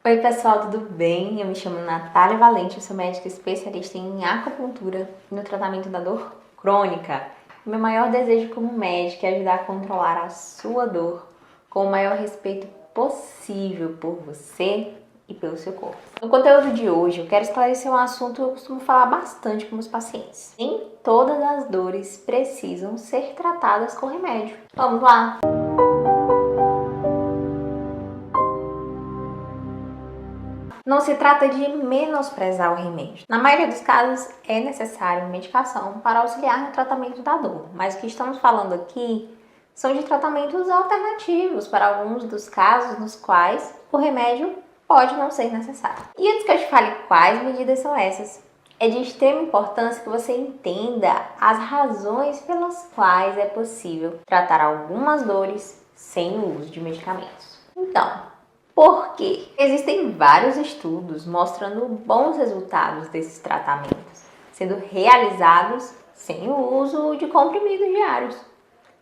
Oi pessoal, tudo bem? Eu me chamo Natália Valente, eu sou médica especialista em acupuntura e no tratamento da dor crônica. Meu maior desejo como médica é ajudar a controlar a sua dor com o maior respeito possível por você e pelo seu corpo. No conteúdo de hoje eu quero esclarecer um assunto que eu costumo falar bastante com os pacientes. Nem todas as dores precisam ser tratadas com remédio. Vamos lá? Não se trata de menosprezar o remédio. Na maioria dos casos, é necessário medicação para auxiliar no tratamento da dor, mas o que estamos falando aqui são de tratamentos alternativos para alguns dos casos nos quais o remédio pode não ser necessário. E antes que eu te fale quais medidas são essas, é de extrema importância que você entenda as razões pelas quais é possível tratar algumas dores sem o uso de medicamentos. Então, por quê? Existem vários estudos mostrando bons resultados desses tratamentos, sendo realizados sem o uso de comprimidos diários.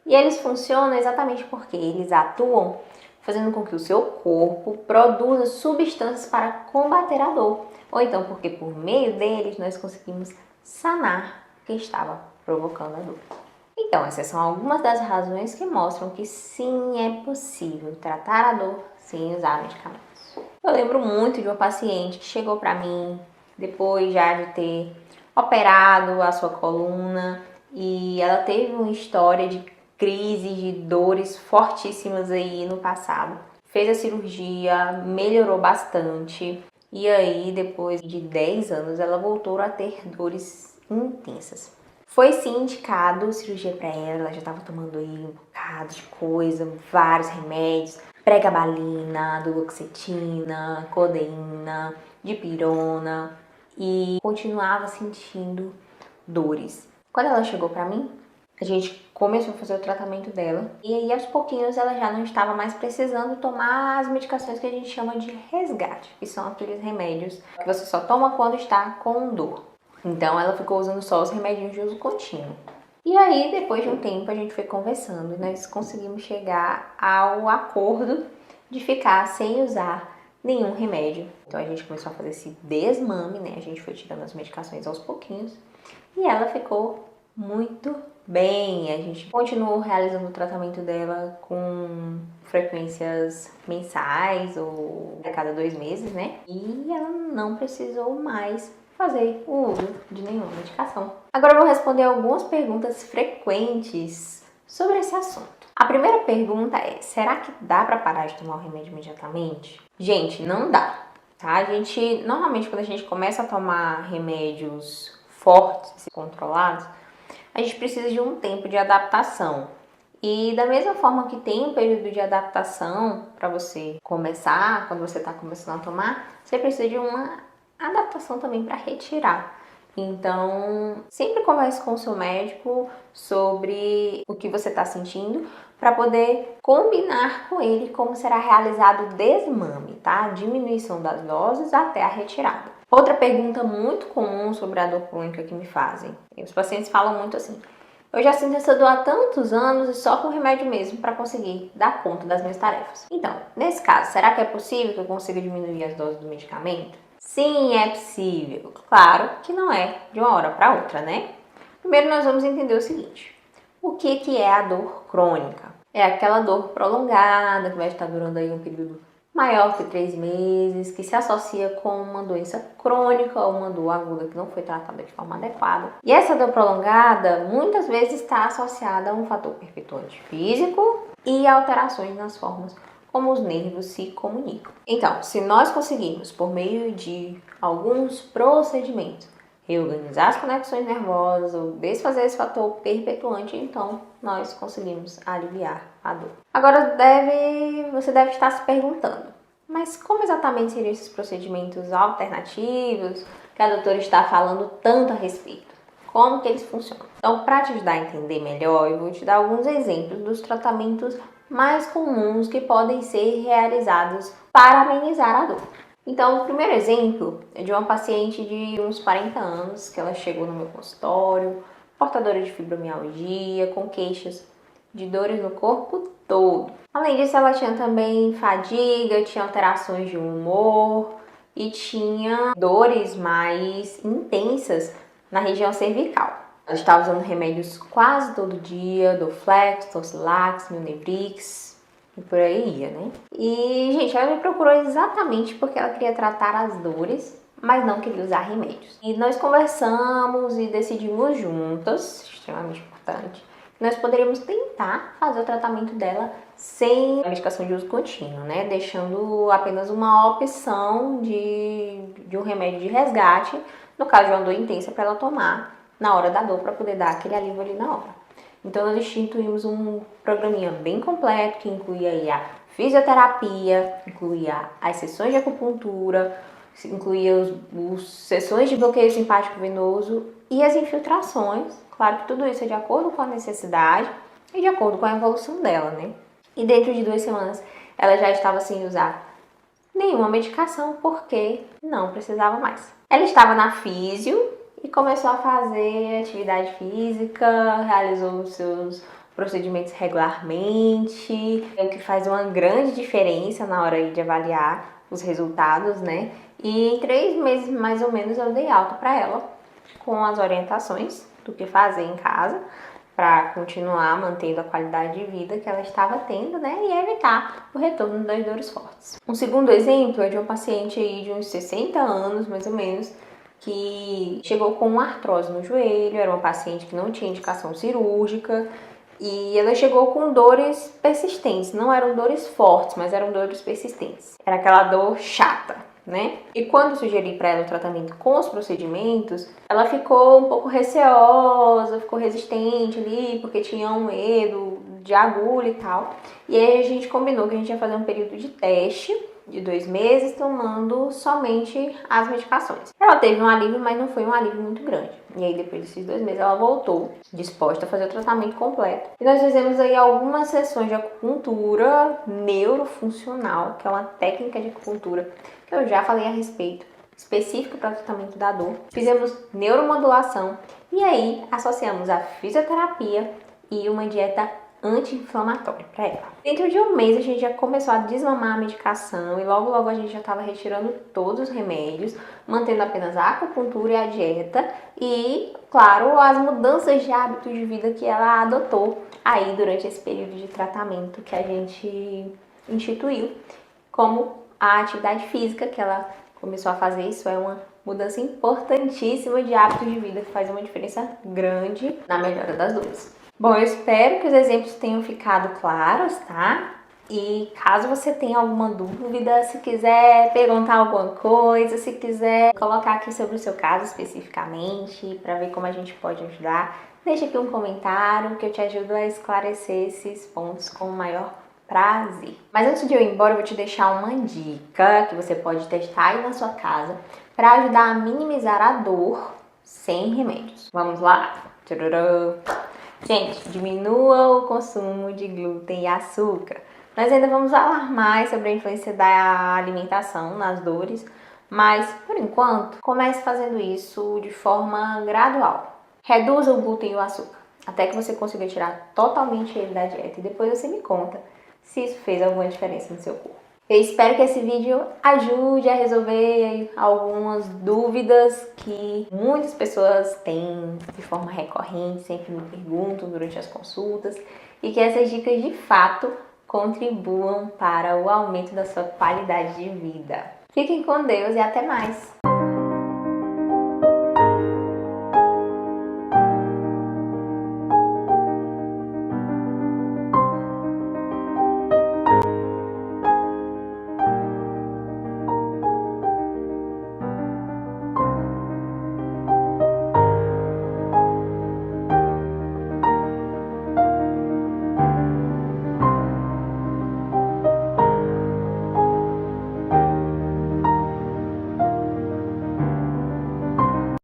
E eles funcionam exatamente porque eles atuam fazendo com que o seu corpo produza substâncias para combater a dor, ou então porque por meio deles nós conseguimos sanar o que estava provocando a dor. Então, essas são algumas das razões que mostram que sim, é possível tratar a dor sem usar medicamentos. Eu lembro muito de uma paciente que chegou para mim depois já de ter operado a sua coluna e ela teve uma história de crises, de dores fortíssimas aí no passado. Fez a cirurgia, melhorou bastante e aí depois de 10 anos ela voltou a ter dores intensas. Foi sim indicado cirurgia para ela já estava tomando aí um bocado de coisa, vários remédios, pregabalina, duloxetina, codeína, dipirona e continuava sentindo dores. Quando ela chegou para mim, a gente começou a fazer o tratamento dela e aí aos pouquinhos ela já não estava mais precisando tomar as medicações que a gente chama de resgate, que são aqueles remédios que você só toma quando está com dor. Então ela ficou usando só os remedinhos de uso contínuo. E aí, depois de um tempo, a gente foi conversando e nós conseguimos chegar ao acordo de ficar sem usar nenhum remédio. Então a gente começou a fazer esse desmame, né? A gente foi tirando as medicações aos pouquinhos e ela ficou muito bem. A gente continuou realizando o tratamento dela com frequências mensais ou a cada 2 meses, né? E ela não precisou mais fazer o uso de nenhuma medicação. Agora eu vou responder algumas perguntas frequentes sobre esse assunto. A primeira pergunta é: será que dá para parar de tomar o remédio imediatamente? Gente, não dá, tá? Normalmente quando a gente começa a tomar remédios fortes e controlados, a gente precisa de um tempo de adaptação. E da mesma forma que tem um período de adaptação para você começar, quando você está começando a tomar, você precisa de uma adaptação também para retirar. Então, sempre converse com o seu médico sobre o que você está sentindo para poder combinar com ele como será realizado o desmame, tá? A diminuição das doses até a retirada. Outra pergunta muito comum sobre a dor crônica que me fazem. Os pacientes falam muito assim: eu já sinto essa dor há tantos anos e só com remédio mesmo para conseguir dar conta das minhas tarefas. Então, nesse caso, será que é possível que eu consiga diminuir as doses do medicamento? Sim, é possível. Claro que não é de uma hora para outra, né? Primeiro nós vamos entender o seguinte: o que é a dor crônica? É aquela dor prolongada que vai estar durando aí um período maior que 3 meses, que se associa com uma doença crônica ou uma dor aguda que não foi tratada de forma adequada. E essa dor prolongada muitas vezes está associada a um fator perpetuante físico e alterações nas formas como os nervos se comunicam. Então, se nós conseguirmos, por meio de alguns procedimentos, reorganizar as conexões nervosas ou desfazer esse fator perpetuante, então nós conseguimos aliviar a dor. Agora você deve estar se perguntando: mas como exatamente seriam esses procedimentos alternativos que a doutora está falando tanto a respeito? Como que eles funcionam? Então, para te ajudar a entender melhor, eu vou te dar alguns exemplos dos tratamentos mais comuns que podem ser realizados para amenizar a dor. Então, o primeiro exemplo é de uma paciente de uns 40 anos, que ela chegou no meu consultório, portadora de fibromialgia, com queixas de dores no corpo todo. Além disso, ela tinha também fadiga, tinha alterações de humor e tinha dores mais intensas na região cervical. Ela estava usando remédios quase todo dia, Dorflex, Tosilax, Milnevrix e por aí ia, né? E, gente, ela me procurou exatamente porque ela queria tratar as dores, mas não queria usar remédios. E nós conversamos e decidimos juntas, extremamente importante, que nós poderíamos tentar fazer o tratamento dela sem a medicação de uso contínuo, né? Deixando apenas uma opção de um remédio de resgate, no caso de uma dor intensa, para ela tomar na hora da dor, para poder dar aquele alívio ali na hora. Então nós instituímos um programinha bem completo que incluía aí a fisioterapia, incluía as sessões de acupuntura, incluía os sessões de bloqueio simpático venoso e as infiltrações. Claro que tudo isso é de acordo com a necessidade e de acordo com a evolução dela, né? E dentro de 2 semanas ela já estava sem usar nenhuma medicação porque não precisava mais. Ela estava na físio e começou a fazer atividade física, realizou os seus procedimentos regularmente, o que faz uma grande diferença na hora de avaliar os resultados, né? E em 3 meses mais ou menos eu dei alta para ela com as orientações do que fazer em casa para continuar mantendo a qualidade de vida que ela estava tendo, né, e evitar o retorno das dores fortes. Um segundo exemplo é de uma paciente aí de uns 60 anos, mais ou menos, que chegou com uma artrose no joelho, era uma paciente que não tinha indicação cirúrgica e ela chegou com dores persistentes, não eram dores fortes, mas eram dores persistentes. Era aquela dor chata, né? E quando sugeri para ela o tratamento com os procedimentos, ela ficou um pouco receosa, ficou resistente ali, porque tinha um medo de agulha e tal. E aí a gente combinou que a gente ia fazer um período de teste de 2 meses, tomando somente as medicações. Ela teve um alívio, mas não foi um alívio muito grande. E aí depois desses 2 meses ela voltou, disposta a fazer o tratamento completo. E nós fizemos aí algumas sessões de acupuntura neurofuncional, que é uma técnica de acupuntura que eu já falei a respeito, específica para o tratamento da dor. Fizemos neuromodulação e aí associamos a fisioterapia e uma dieta anti-inflamatória para ela. Dentro de 1 mês a gente já começou a desmamar a medicação e logo a gente já estava retirando todos os remédios, mantendo apenas a acupuntura e a dieta e, claro, as mudanças de hábitos de vida que ela adotou aí durante esse período de tratamento que a gente instituiu, como a atividade física que ela começou a fazer. Isso é uma mudança importantíssima de hábitos de vida que faz uma diferença grande na melhora das dores. Bom, eu espero que os exemplos tenham ficado claros, tá? E caso você tenha alguma dúvida, se quiser perguntar alguma coisa, se quiser colocar aqui sobre o seu caso especificamente, para ver como a gente pode ajudar, deixa aqui um comentário que eu te ajudo a esclarecer esses pontos com o maior prazer. Mas antes de eu ir embora, eu vou te deixar uma dica que você pode testar aí na sua casa para ajudar a minimizar a dor sem remédios. Vamos lá? Tchururú. Gente, diminua o consumo de glúten e açúcar. Nós ainda vamos falar mais sobre a influência da alimentação nas dores, mas, por enquanto, comece fazendo isso de forma gradual. Reduza o glúten e o açúcar, até que você consiga tirar totalmente ele da dieta. E depois você me conta se isso fez alguma diferença no seu corpo. Eu espero que esse vídeo ajude a resolver algumas dúvidas que muitas pessoas têm de forma recorrente, sempre me perguntam durante as consultas, e que essas dicas de fato contribuam para o aumento da sua qualidade de vida. Fiquem com Deus e até mais!